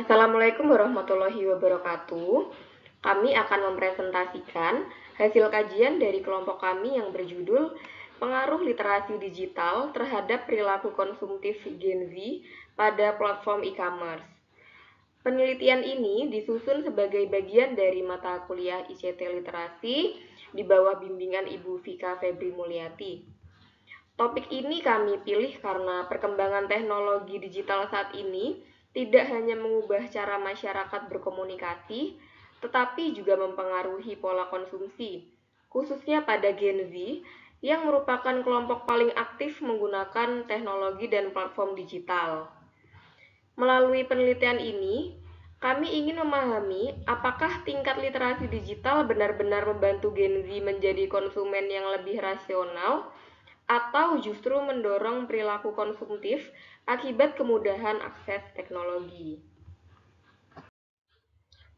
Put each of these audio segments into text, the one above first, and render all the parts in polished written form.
Assalamualaikum warahmatullahi wabarakatuh. Kami akan mempresentasikan hasil kajian dari kelompok kami yang berjudul Pengaruh Literasi Digital terhadap Perilaku Konsumtif Gen Z pada Platform E-commerce. Penelitian ini disusun sebagai bagian dari mata kuliah ICT Literasi di bawah bimbingan Ibu Vika Febri Mulyati. Topik ini kami pilih karena perkembangan teknologi digital saat ini tidak hanya mengubah cara masyarakat berkomunikasi, tetapi juga mempengaruhi pola konsumsi, khususnya pada Gen Z yang merupakan kelompok paling aktif menggunakan teknologi dan platform digital. Melalui penelitian ini, kami ingin memahami apakah tingkat literasi digital benar-benar membantu Gen Z menjadi konsumen yang lebih rasional atau justru mendorong perilaku konsumtif akibat kemudahan akses teknologi.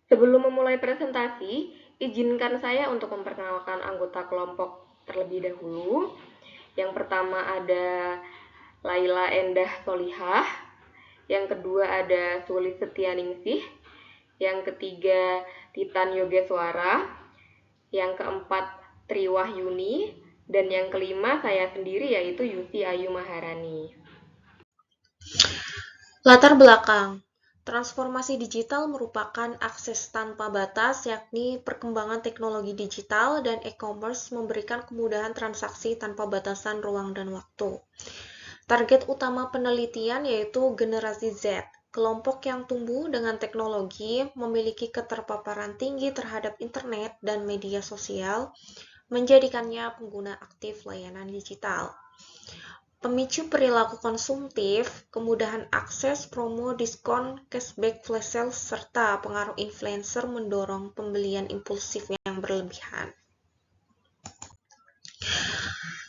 Sebelum memulai presentasi, izinkan saya untuk memperkenalkan anggota kelompok terlebih dahulu. Yang pertama ada Laila Endah Solihah, yang kedua ada Sulis Setianingsih, yang ketiga Titan Yogeswara, yang keempat Tri Wahyuni, dan yang kelima saya sendiri yaitu Yusi Ayu Maharani. Latar belakang. Transformasi digital merupakan akses tanpa batas, yakni perkembangan teknologi digital dan e-commerce memberikan kemudahan transaksi tanpa batasan ruang dan waktu. Target utama penelitian yaitu generasi Z, kelompok yang tumbuh dengan teknologi, memiliki keterpaparan tinggi terhadap internet dan media sosial, menjadikannya pengguna aktif layanan digital. Pemicu perilaku konsumtif, kemudahan akses, promo, diskon, cashback, flash sale, serta pengaruh influencer mendorong pembelian impulsif yang berlebihan.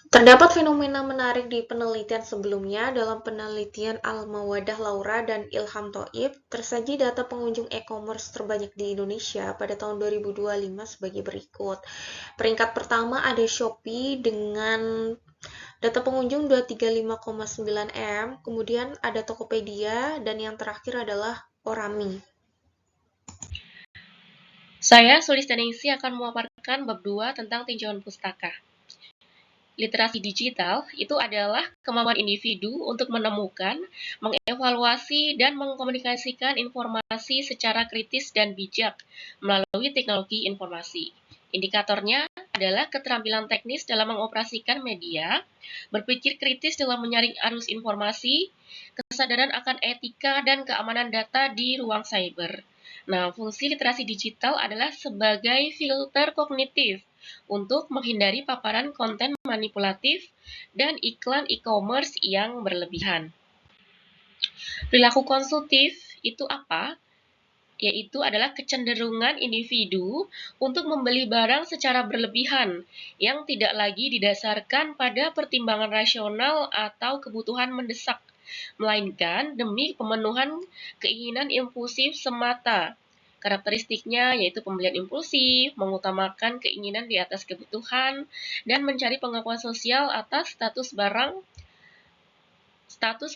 Terdapat fenomena menarik di penelitian sebelumnya. Dalam penelitian Al-Mawadah Laura dan Ilham Thoib, tersaji data pengunjung e-commerce terbanyak di Indonesia pada tahun 2025 sebagai berikut. Peringkat pertama ada Shopee dengan data pengunjung 235,9 M, kemudian ada Tokopedia, dan yang terakhir adalah Orami. Saya, Sulis Daningsi, akan memaparkan bab 2 tentang tinjauan pustaka. Literasi digital itu adalah kemampuan individu untuk menemukan, mengevaluasi, dan mengkomunikasikan informasi secara kritis dan bijak melalui teknologi informasi. Indikatornya adalah keterampilan teknis dalam mengoperasikan media, berpikir kritis dalam menyaring arus informasi, kesadaran akan etika dan keamanan data di ruang cyber. Nah, fungsi literasi digital adalah sebagai filter kognitif untuk menghindari paparan konten manipulatif dan iklan e-commerce yang berlebihan. Perilaku konsumtif itu apa? Yaitu adalah kecenderungan individu untuk membeli barang secara berlebihan yang tidak lagi didasarkan pada pertimbangan rasional atau kebutuhan mendesak, melainkan demi pemenuhan keinginan impulsif semata. Karakteristiknya yaitu pembelian impulsif, mengutamakan keinginan di atas kebutuhan, dan mencari pengakuan sosial atas status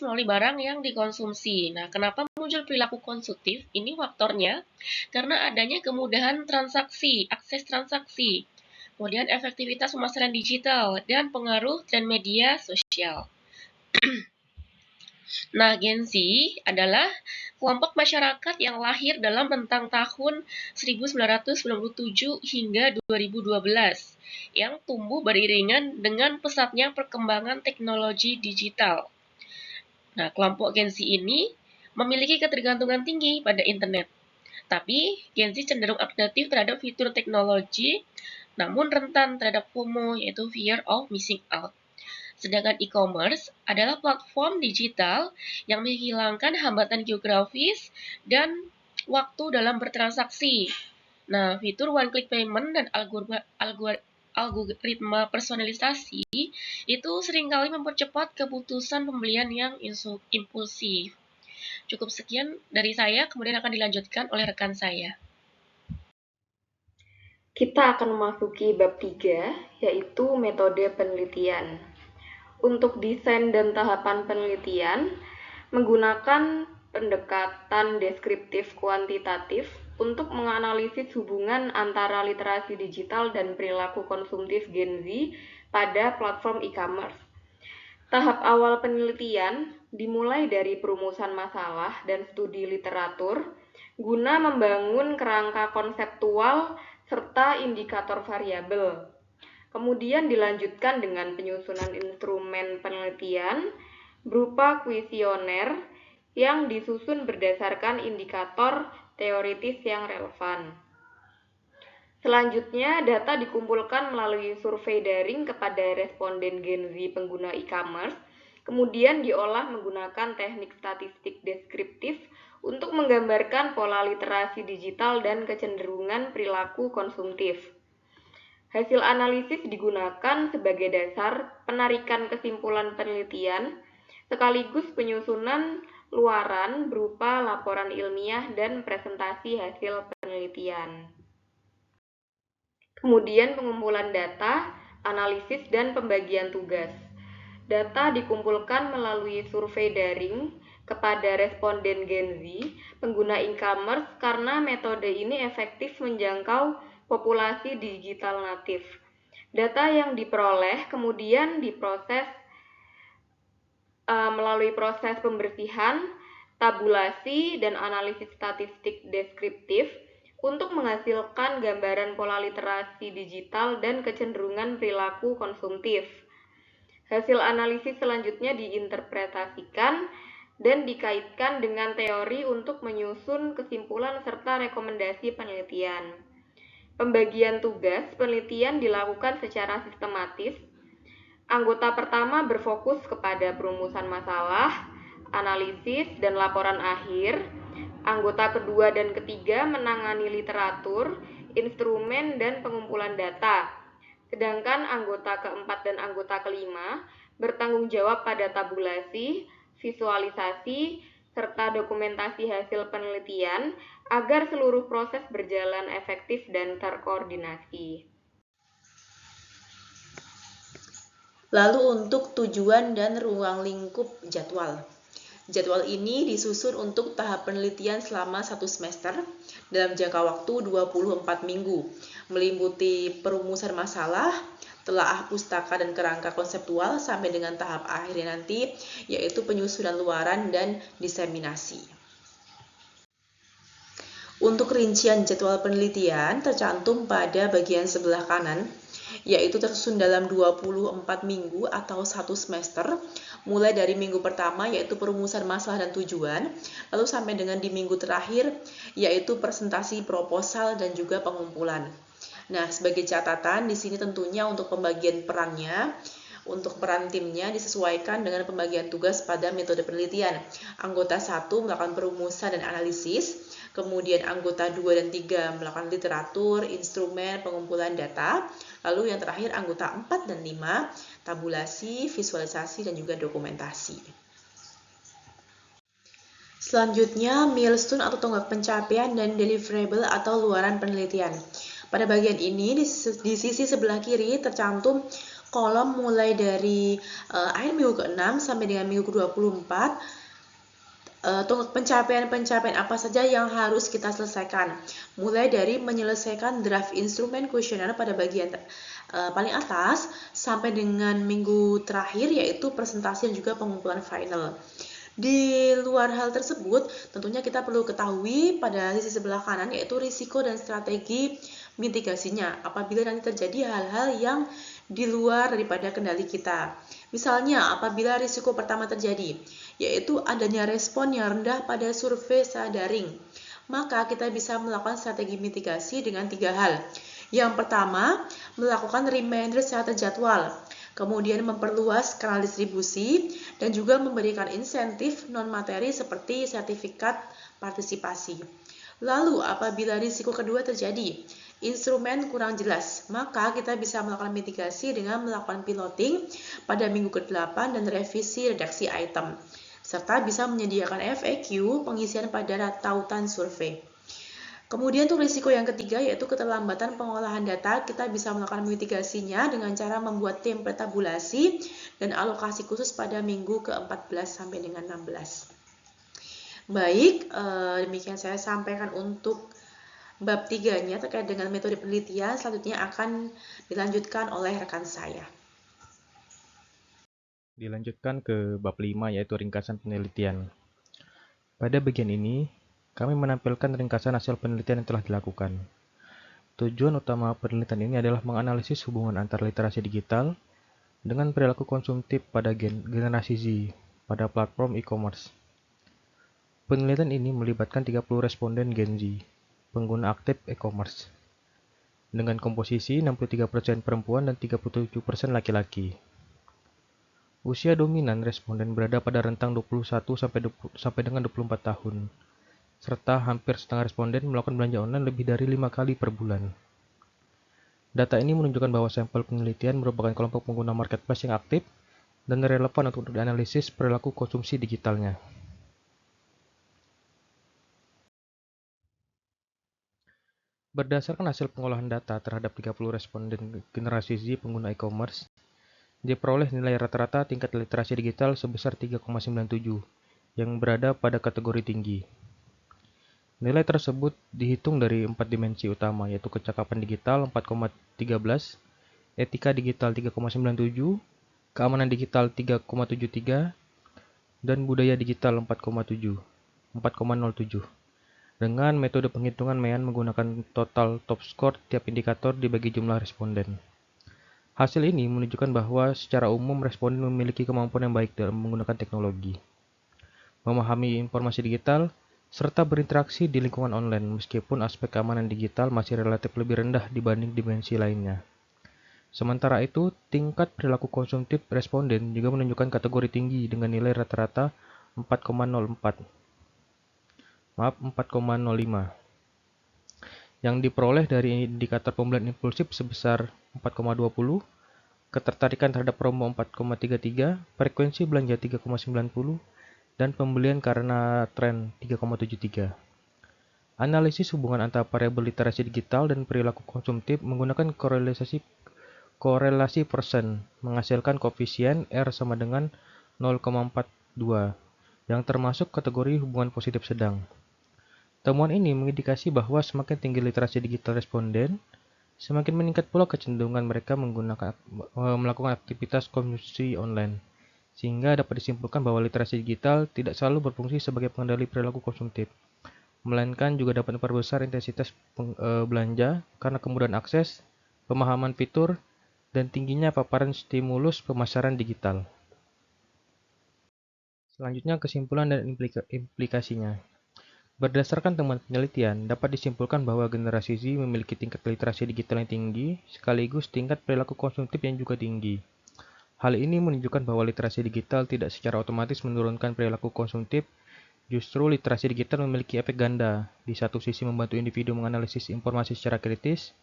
melalui barang yang dikonsumsi. Nah, kenapa muncul perilaku konsumtif? Ini faktornya karena adanya kemudahan transaksi, akses transaksi, kemudian efektivitas pemasaran digital, dan pengaruh tren media sosial. Nah, Gen Z adalah kelompok masyarakat yang lahir dalam rentang tahun 1997 hingga 2012 yang tumbuh beriringan dengan pesatnya perkembangan teknologi digital. Nah, kelompok Gen Z ini memiliki ketergantungan tinggi pada internet. Tapi, Gen Z cenderung adaptif terhadap fitur teknologi, namun rentan terhadap FOMO, yaitu fear of missing out. Sedangkan e-commerce adalah platform digital yang menghilangkan hambatan geografis dan waktu dalam bertransaksi. Nah, fitur one click payment dan algoritma personalisasi itu seringkali mempercepat keputusan pembelian yang impulsif. Cukup sekian dari saya, kemudian akan dilanjutkan oleh rekan saya. Kita akan memasuki bab 3, yaitu metode penelitian. Untuk desain dan tahapan penelitian, menggunakan pendekatan deskriptif kuantitatif untuk menganalisis hubungan antara literasi digital dan perilaku konsumtif Gen Z pada platform e-commerce. Tahap awal penelitian dimulai dari perumusan masalah dan studi literatur guna membangun kerangka konseptual serta indikator variabel. Kemudian dilanjutkan dengan penyusunan instrumen penelitian berupa kuesioner yang disusun berdasarkan indikator teoritis yang relevan. Selanjutnya, data dikumpulkan melalui survei daring kepada responden Gen Z pengguna e-commerce, kemudian diolah menggunakan teknik statistik deskriptif untuk menggambarkan pola literasi digital dan kecenderungan perilaku konsumtif. Hasil analisis digunakan sebagai dasar penarikan kesimpulan penelitian, sekaligus penyusunan luaran berupa laporan ilmiah dan presentasi hasil penelitian. Kemudian pengumpulan data, analisis, dan pembagian tugas. Data dikumpulkan melalui survei daring kepada responden Gen Z pengguna e-commerce karena metode ini efektif menjangkau populasi digital natif. Data yang diperoleh kemudian diproses melalui proses pembersihan, tabulasi, dan analisis statistik deskriptif untuk menghasilkan gambaran pola literasi digital dan kecenderungan perilaku konsumtif. Hasil analisis selanjutnya diinterpretasikan dan dikaitkan dengan teori untuk menyusun kesimpulan serta rekomendasi penelitian. Pembagian tugas penelitian dilakukan secara sistematis. Anggota pertama berfokus kepada perumusan masalah, analisis, dan laporan akhir. Anggota kedua dan ketiga menangani literatur, instrumen, dan pengumpulan data. Sedangkan anggota keempat dan anggota kelima bertanggung jawab pada tabulasi, visualisasi, serta dokumentasi hasil penelitian agar seluruh proses berjalan efektif dan terkoordinasi. Lalu untuk tujuan dan ruang lingkup jadwal. Jadwal ini disusun untuk tahap penelitian selama 1 semester dalam jangka waktu 24 minggu, meliputi perumusan masalah, telaah pustaka dan kerangka konseptual sampai dengan tahap akhirnya nanti, yaitu penyusunan luaran dan diseminasi. Untuk rincian jadwal penelitian tercantum pada bagian sebelah kanan, yaitu tersusun dalam 24 minggu atau 1 semester, mulai dari minggu pertama yaitu perumusan masalah dan tujuan, lalu sampai dengan di minggu terakhir yaitu presentasi proposal dan juga pengumpulan. Nah, sebagai catatan di sini tentunya untuk pembagian perannya, untuk peran timnya disesuaikan dengan pembagian tugas pada metode penelitian. Anggota 1 melakukan perumusan dan analisis, kemudian anggota 2 dan 3 melakukan literatur, instrumen, pengumpulan data, lalu yang terakhir anggota 4 dan 5 tabulasi, visualisasi, dan juga dokumentasi. Selanjutnya, milestone atau tonggak pencapaian dan deliverable atau luaran penelitian. Pada bagian ini, di sisi sebelah kiri tercantum kolom mulai dari akhir minggu ke-6 sampai dengan minggu ke-24, tonggak pencapaian-pencapaian apa saja yang harus kita selesaikan. Mulai dari menyelesaikan draft instrumen kuesioner pada bagian paling atas sampai dengan minggu terakhir yaitu presentasi dan juga pengumpulan final. Di luar hal tersebut, tentunya kita perlu ketahui pada sisi sebelah kanan yaitu risiko dan strategi mitigasinya apabila nanti terjadi hal-hal yang di luar daripada kendali kita. Misalnya, apabila risiko pertama terjadi, yaitu adanya respon yang rendah pada survei secara daring, maka kita bisa melakukan strategi mitigasi dengan 3 hal. Yang pertama, melakukan reminder secara terjadwal, kemudian memperluas kanal distribusi, dan juga memberikan insentif non-materi seperti sertifikat partisipasi. Lalu, apabila risiko kedua terjadi, instrumen kurang jelas, maka kita bisa melakukan mitigasi dengan melakukan piloting pada minggu ke-8 dan revisi redaksi item, serta bisa menyediakan FAQ pengisian pada tautan survei. Kemudian untuk risiko yang ketiga yaitu keterlambatan pengolahan data, kita bisa melakukan mitigasinya dengan cara membuat template tabulasi dan alokasi khusus pada minggu ke-14 sampai dengan 16. Baik, demikian saya sampaikan untuk bab 3-nya terkait dengan metode penelitian. Selanjutnya akan dilanjutkan oleh rekan saya. Dilanjutkan ke bab 5 yaitu ringkasan penelitian. Pada bagian ini, kami menampilkan ringkasan hasil penelitian yang telah dilakukan. Tujuan utama penelitian ini adalah menganalisis hubungan antara literasi digital dengan perilaku konsumtif pada generasi Z pada platform e-commerce. Penelitian ini melibatkan 30 responden Gen Z, pengguna aktif e-commerce, dengan komposisi 63% perempuan dan 37% laki-laki. Usia dominan responden berada pada rentang 21 sampai dengan 24 tahun, serta hampir setengah responden melakukan belanja online lebih dari 5 kali per bulan. Data ini menunjukkan bahwa sampel penelitian merupakan kelompok pengguna marketplace yang aktif dan relevan untuk dianalisis perilaku konsumsi digitalnya. Berdasarkan hasil pengolahan data terhadap 30 responden generasi Z pengguna e-commerce, diperoleh nilai rata-rata tingkat literasi digital sebesar 3,97, yang berada pada kategori tinggi. Nilai tersebut dihitung dari 4 dimensi utama, yaitu kecakapan digital 4,13, etika digital 3,97, keamanan digital 3,73, dan budaya digital 4,07. Dengan metode penghitungan Mayan menggunakan total top score tiap indikator dibagi jumlah responden. Hasil ini menunjukkan bahwa secara umum responden memiliki kemampuan yang baik dalam menggunakan teknologi, memahami informasi digital, serta berinteraksi di lingkungan online, meskipun aspek keamanan digital masih relatif lebih rendah dibanding dimensi lainnya. Sementara itu, tingkat perilaku konsumtif responden juga menunjukkan kategori tinggi dengan nilai rata-rata 4,05, yang diperoleh dari indikator pembelian impulsif sebesar 4,20, ketertarikan terhadap promo 4,33, frekuensi belanja 3,90, dan pembelian karena tren 3,73. Analisis hubungan antara variabel literasi digital dan perilaku konsumtif menggunakan korelasi persen menghasilkan koefisien R sama dengan 0,42, yang termasuk kategori hubungan positif sedang. Temuan ini mengindikasi bahwa semakin tinggi literasi digital responden, semakin meningkat pula kecenderungan mereka melakukan aktivitas konsumsi online, sehingga dapat disimpulkan bahwa literasi digital tidak selalu berfungsi sebagai pengendali perilaku konsumtif, melainkan juga dapat memperbesar intensitas belanja karena kemudahan akses, pemahaman fitur, dan tingginya paparan stimulus pemasaran digital. Selanjutnya, kesimpulan dan implikasinya. Berdasarkan temuan penelitian, dapat disimpulkan bahwa generasi Z memiliki tingkat literasi digital yang tinggi, sekaligus tingkat perilaku konsumtif yang juga tinggi. Hal ini menunjukkan bahwa literasi digital tidak secara otomatis menurunkan perilaku konsumtif, justru literasi digital memiliki efek ganda. Di satu sisi membantu individu menganalisis informasi secara kritis,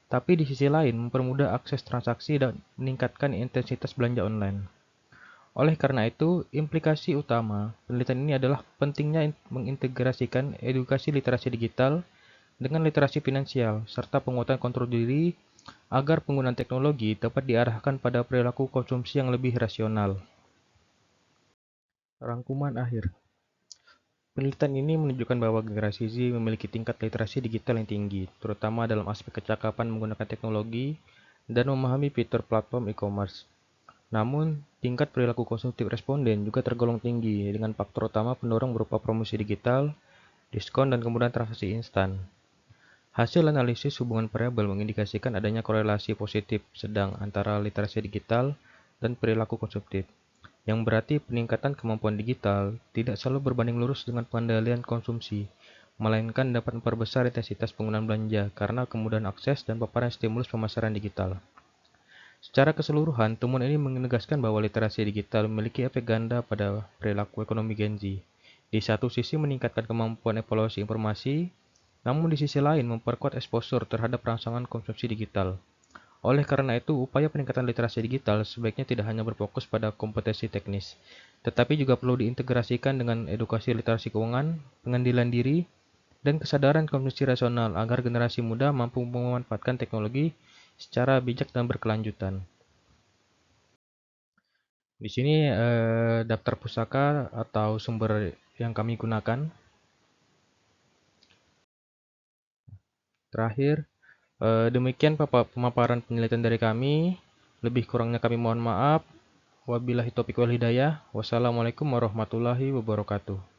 tapi di sisi lain mempermudah akses transaksi dan meningkatkan intensitas belanja online. Oleh karena itu, implikasi utama penelitian ini adalah pentingnya mengintegrasikan edukasi literasi digital dengan literasi finansial, serta penguatan kontrol diri agar penggunaan teknologi dapat diarahkan pada perilaku konsumsi yang lebih rasional. Rangkuman akhir. Penelitian ini menunjukkan bahwa generasi Z memiliki tingkat literasi digital yang tinggi, terutama dalam aspek kecakapan menggunakan teknologi dan memahami fitur platform e-commerce. Namun, tingkat perilaku konsumtif responden juga tergolong tinggi dengan faktor utama pendorong berupa promosi digital, diskon, dan kemudahan transaksi instan. Hasil analisis hubungan variabel mengindikasikan adanya korelasi positif sedang antara literasi digital dan perilaku konsumtif, yang berarti peningkatan kemampuan digital tidak selalu berbanding lurus dengan pengendalian konsumsi, melainkan dapat memperbesar intensitas penggunaan belanja karena kemudahan akses dan paparan stimulus pemasaran digital. Secara keseluruhan, temuan ini menegaskan bahwa literasi digital memiliki efek ganda pada perilaku ekonomi Gen Z. Di satu sisi meningkatkan kemampuan evaluasi informasi, namun di sisi lain memperkuat exposure terhadap rangsangan konsumsi digital. Oleh karena itu, upaya peningkatan literasi digital sebaiknya tidak hanya berfokus pada kompetensi teknis, tetapi juga perlu diintegrasikan dengan edukasi literasi keuangan, pengendalian diri, dan kesadaran konsumsi rasional agar generasi muda mampu memanfaatkan teknologi secara bijak dan berkelanjutan. Di sini daftar pustaka atau sumber yang kami gunakan. Terakhir, demikian pemaparan penelitian dari kami. Lebih kurangnya kami mohon maaf. Wabillahi taufiq wal hidayah. Wassalamualaikum warahmatullahi wabarakatuh.